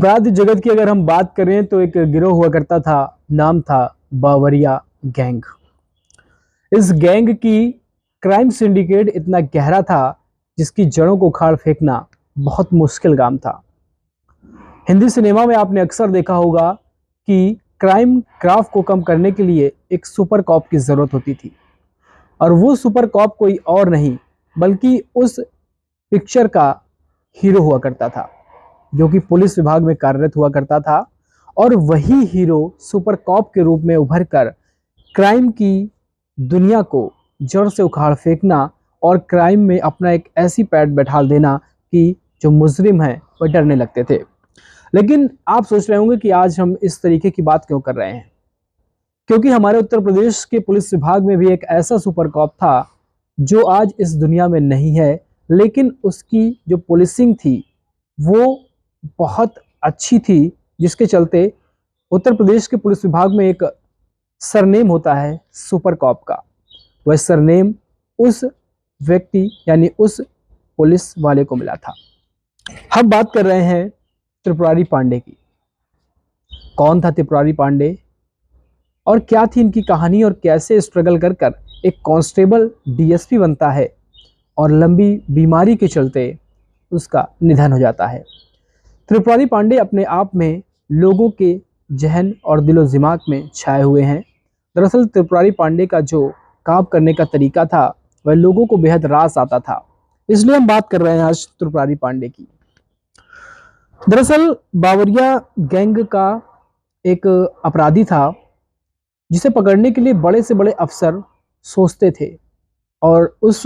अपराध जगत की अगर हम बात करें तो एक गिरोह हुआ करता था, नाम था बावरिया गैंग। इस गैंग की क्राइम सिंडिकेट इतना गहरा था जिसकी जड़ों को उखाड़ फेंकना बहुत मुश्किल काम था। हिंदी सिनेमा में आपने अक्सर देखा होगा कि क्राइम ग्राफ को कम करने के लिए एक सुपर कॉप की जरूरत होती थी, और वो सुपर कॉप कोई और नहीं बल्कि उस पिक्चर का हीरो हुआ करता था, जो कि पुलिस विभाग में कार्यरत हुआ करता था। और वही हीरो सुपर कॉप के रूप में उभर कर क्राइम की दुनिया को जड़ से उखाड़ फेंकना और क्राइम में अपना एक ऐसी पैड बैठा देना कि जो मुजरिम हैं वह डरने लगते थे। लेकिन आप सोच रहे होंगे कि आज हम इस तरीके की बात क्यों कर रहे हैं, क्योंकि हमारे उत्तर प्रदेश के पुलिस विभाग में भी एक ऐसा सुपर कॉप था जो आज इस दुनिया में नहीं है, लेकिन उसकी जो पुलिसिंग थी वो बहुत अच्छी थी, जिसके चलते उत्तर प्रदेश के पुलिस विभाग में एक सरनेम होता है सुपर कॉप का। वह सरनेम उस व्यक्ति यानी उस पुलिस वाले को मिला था। हम बात कर रहे हैं त्रिपुरारी पांडे की। कौन था त्रिपुरारी पांडे और क्या थी इनकी कहानी, और कैसे स्ट्रगल कर कर एक कांस्टेबल डीएसपी बनता है और लंबी बीमारी के चलते उसका निधन हो जाता है। त्रिपुरारी पांडे अपने आप में लोगों के जहन और दिलो दिमाग में छाए हुए हैं। दरअसल त्रिपुरारी पांडे का जो काम करने का तरीका था वह लोगों को बेहद रास आता था, इसलिए हम बात कर रहे हैं आज त्रिपुरारी पांडे की। दरअसल बावरिया गैंग का एक अपराधी था जिसे पकड़ने के लिए बड़े से बड़े अफसर सोचते थे और उस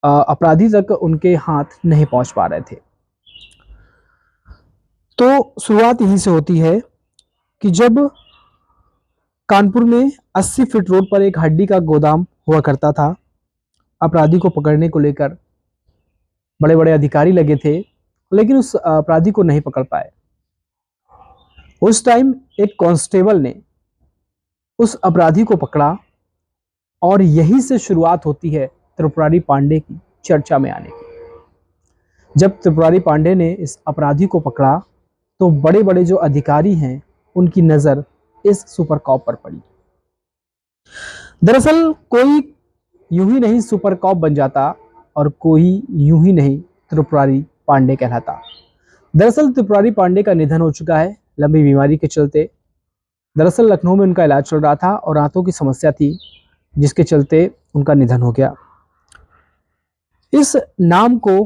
अपराधी तक उनके हाथ नहीं पहुंच पा रहे थे। तो शुरुआत यहीं से होती है कि जब कानपुर में 80 फीट रोड पर एक हड्डी का गोदाम हुआ करता था, अपराधी को पकड़ने को लेकर बड़े बड़े अधिकारी लगे थे, लेकिन उस अपराधी को नहीं पकड़ पाए। उस टाइम एक कांस्टेबल ने उस अपराधी को पकड़ा और यहीं से शुरुआत होती है त्रिपुरारी पांडे की चर्चा में आने की। जब त्रिपुरारी पांडे ने इस अपराधी को पकड़ा तो बड़े बड़े जो अधिकारी हैं उनकी नजर इस सुपर कॉप पर पड़ी। दरअसल कोई यूं ही नहीं सुपर कॉप बन जाता और कोई यूं ही नहीं त्रिपुरारी पांडे कहलाता। दरअसल त्रिपुरारी पांडे का निधन हो चुका है लंबी बीमारी के चलते। दरअसल लखनऊ में उनका इलाज चल रहा था और आंतों की समस्या थी, जिसके चलते उनका निधन हो गया। इस नाम को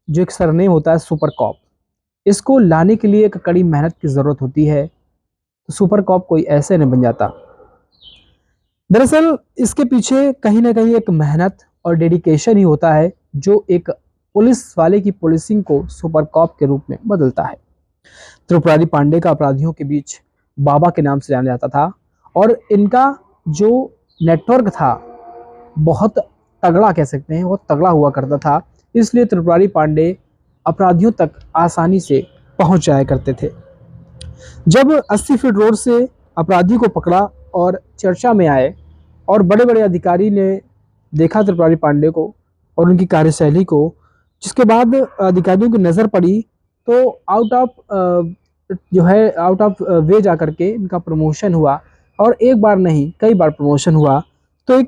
जो एक सरनेम होता है सुपर कॉप, इसको लाने के लिए एक कड़ी मेहनत की जरूरत होती है। तो सुपर कॉप कोई ऐसे नहीं बन जाता। दरअसल इसके पीछे कहीं ना कहीं एक मेहनत और डेडिकेशन ही होता है जो एक पुलिस वाले की पुलिसिंग को सुपर कॉप के रूप में बदलता है। त्रिपुरारी पांडे का अपराधियों के बीच बाबा के नाम से जाना जाता था और इनका जो नेटवर्क था बहुत तगड़ा कह सकते हैं, बहुत तगड़ा हुआ करता था। इसलिए त्रिपुरारी पांडे अपराधियों तक आसानी से पहुंच जाया करते थे। जब 80 फीट रोड से अपराधी को पकड़ा और चर्चा में आए और बड़े बड़े अधिकारी ने देखा त्रिपुरारी पांडे को और उनकी कार्यशैली को, जिसके बाद अधिकारियों की नज़र पड़ी तो आउट ऑफ वे जा करके इनका प्रमोशन हुआ, और एक बार नहीं कई बार प्रमोशन हुआ। तो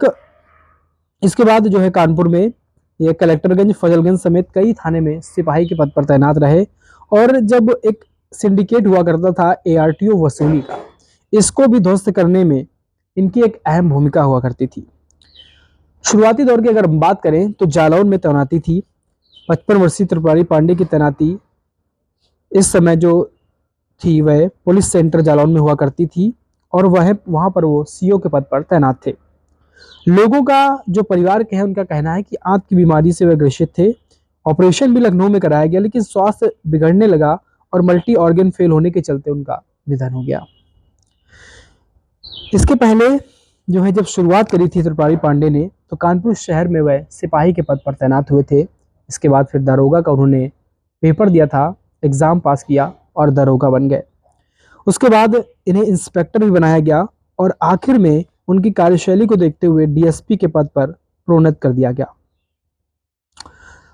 इसके बाद जो है कानपुर में ये कलेक्टरगंज, फजलगंज समेत कई थाने में सिपाही के पद पर तैनात रहे। और जब एक सिंडिकेट हुआ करता था ARTO वसूली का, इसको भी ध्वस्त करने में इनकी एक अहम भूमिका हुआ करती थी। शुरुआती दौर की अगर हम बात करें तो जालौन में तैनाती थी। 55 वर्षीय त्रिपुरारी पांडे की तैनाती इस समय जो थी वह पुलिस सेंटर जालौन में हुआ करती थी और वहां पर वो CO के पद पर तैनात थे। लोगों का जो परिवार के हैं उनका कहना है कि आंत की बीमारी से वे ग्रसित थे। ऑपरेशन भी लखनऊ में कराया गया, लेकिन स्वास्थ्य बिगड़ने लगा और मल्टी ऑर्गन फेल होने के चलते उनका निधन हो गया। इसके पहले जो है जब शुरुआत करी थी त्रिपुरारी पांडे ने, तो कानपुर शहर में वह सिपाही के पद पर तैनात हुए थे। इसके बाद फिर दारोगा का उन्होंने पेपर दिया था, एग्जाम पास किया और दारोगा बन गए। उसके बाद इन्हें इंस्पेक्टर भी बनाया गया और आखिर में उनकी कार्यशैली को देखते हुए DSP के पद पर प्रोन्नत कर दिया गया।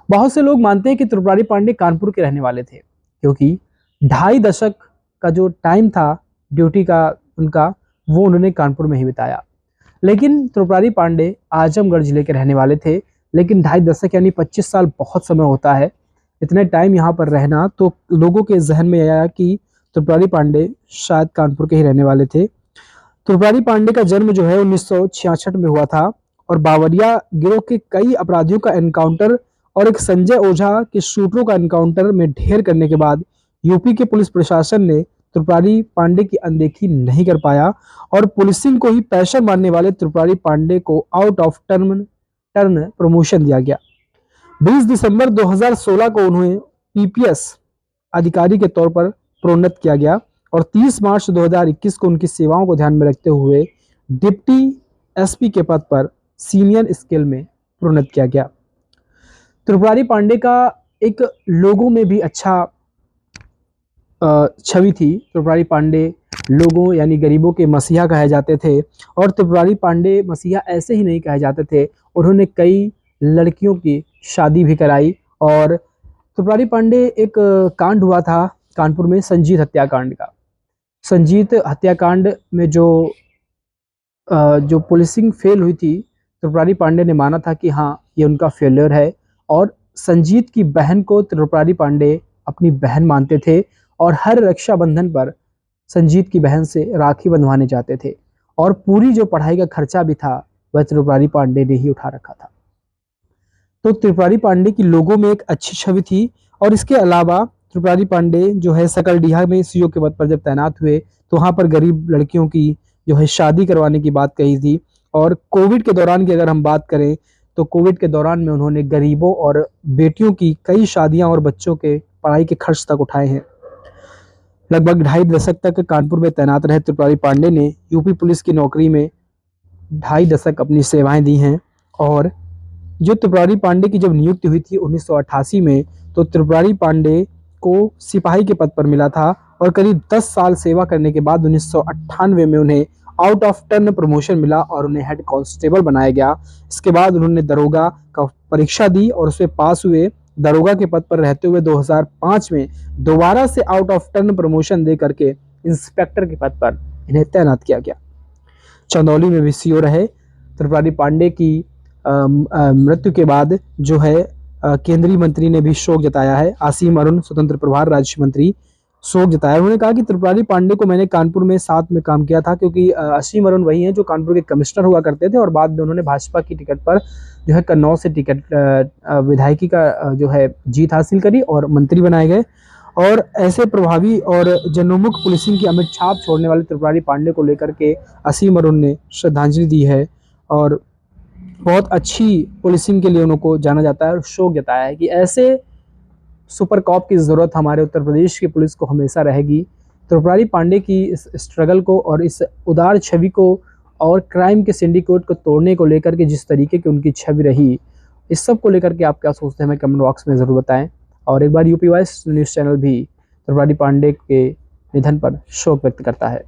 बहुत से लोग मानते हैं कि त्रिपुरारी पांडे कानपुर के रहने वाले थे, क्योंकि 2.5 दशक का जो टाइम था ड्यूटी का उनका, वो उन्होंने कानपुर में ही बिताया। लेकिन त्रिपुरारी पांडे आजमगढ़ जिले के रहने वाले थे, लेकिन 2.5 दशक यानी 25 साल बहुत समय होता है। इतने टाइम यहाँ पर रहना, तो लोगों के जहन में आया कि त्रिपुरारी पांडे शायद कानपुर के ही रहने वाले थे। त्रिपुरारी पांडे का जन्म जो है 1966 में हुआ था, और बावरिया गिरोह के कई अपराधियों का एनकाउंटर और एक संजय ओझा के शूटरों का एनकाउंटर में ढेर करने के बाद यूपी के पुलिस प्रशासन ने त्रिपुरारी पांडे की अनदेखी नहीं कर पाया, और पुलिसिंग को ही पैशन मानने वाले त्रिपुरारी पांडे को आउट ऑफ टर्न प्रमोशन दिया गया। 20 दिसंबर 2016 को उन्हें पीपीएस अधिकारी के तौर पर प्रोन्नत किया गया, और 30 मार्च 2021 को उनकी सेवाओं को ध्यान में रखते हुए डिप्टी एसपी के पद पर सीनियर स्केल में प्रोन्नत किया गया। त्रिपुरारी पांडे का एक लोगों में भी अच्छा छवि थी। त्रिपुरारी पांडे लोगों यानी गरीबों के मसीहा कहे जाते थे, और त्रिपुरारी पांडे मसीहा ऐसे ही नहीं कहे जाते थे, उन्होंने कई लड़कियों की शादी भी कराई। और त्रिपुरारी पांडे एक कांड हुआ था कानपुर में, संजीत हत्याकांड का। संजीत हत्याकांड में जो पुलिसिंग फेल हुई थी, त्रिपुरारी पांडे ने माना था कि हाँ ये उनका फेलियर है, और संजीत की बहन को त्रिपुरारी पांडे अपनी बहन मानते थे, और हर रक्षाबंधन पर संजीत की बहन से राखी बंधवाने जाते थे, और पूरी जो पढ़ाई का खर्चा भी था वह त्रिपुरारी पांडे ने ही उठा रखा था। तो त्रिपुरारी पांडे की लोगों में एक अच्छी छवि थी। और इसके अलावा त्रिपुरारी पांडे जो है सकलडीहा में सीओ के पद पर जब तैनात हुए, तो वहाँ पर गरीब लड़कियों की जो है शादी करवाने की बात कही थी। और कोविड के दौरान की अगर हम बात करें, तो कोविड के दौरान में उन्होंने गरीबों और बेटियों की कई शादियां और बच्चों के पढ़ाई के खर्च तक उठाए हैं। लगभग 2.5 दशक तक कानपुर में तैनात रहे त्रिपुरारी पांडे ने यूपी पुलिस की नौकरी में 2.5 दशक अपनी सेवाएं दी हैं। और जो त्रिपुरारी पांडे की जब नियुक्ति हुई थी 1988 में, तो त्रिपुरारी पांडे को सिपाही के पद पर मिला था, और करीब 10 साल सेवा करने के बाद 1998 में उन्हें आउट ऑफ टर्न प्रमोशन मिला और उन्हें हेड कांस्टेबल बनाया गया। इसके बाद उन्होंने दरोगा का परीक्षा दी और उसमें पास हुए। दरोगा के पद पर रहते हुए 2005 में दोबारा से आउट ऑफ टर्न प्रमोशन दे करके इंस्पेक्टर के पद पर इन्हें तैनात किया गया। चंदौली में भी सीओ रहे। त्रिपुरारी पांडे की मृत्यु के बाद जो है केंद्रीय मंत्री ने भी शोक जताया है। असीम अरुण स्वतंत्र प्रभार राज्य मंत्री शोक जताया। उन्होंने कहा कि त्रिपुरारी पांडे को मैंने कानपुर में साथ में काम किया था, क्योंकि असीम अरुण वही हैं जो कानपुर के कमिश्नर हुआ करते थे, और बाद में उन्होंने भाजपा की टिकट पर जो है कन्नौज से टिकट विधायकी का जो है जीत हासिल करी और मंत्री बनाए गए। और ऐसे प्रभावी और जनोन्मुख पुलिसिंग की अमिट छाप छोड़ने वाले त्रिपुरारी पांडे को लेकर के असीम अरुण ने श्रद्धांजलि दी है, और बहुत अच्छी पुलिसिंग के लिए उनको जाना जाता है, और शोक जताया है कि ऐसे सुपर कॉप की ज़रूरत हमारे उत्तर प्रदेश की पुलिस को हमेशा रहेगी। त्रिपुरारी पांडे की इस स्ट्रगल को और इस उदार छवि को और क्राइम के सिंडिकेट को तोड़ने को लेकर के जिस तरीके की उनकी छवि रही, इस सब को लेकर के आप क्या सोचते हैं हमें कमेंट बॉक्स में ज़रूर बताएं। और एक बार यूपी वॉइस न्यूज़ चैनल भी त्रिपुरारी पांडे के निधन पर शोक व्यक्त करता है।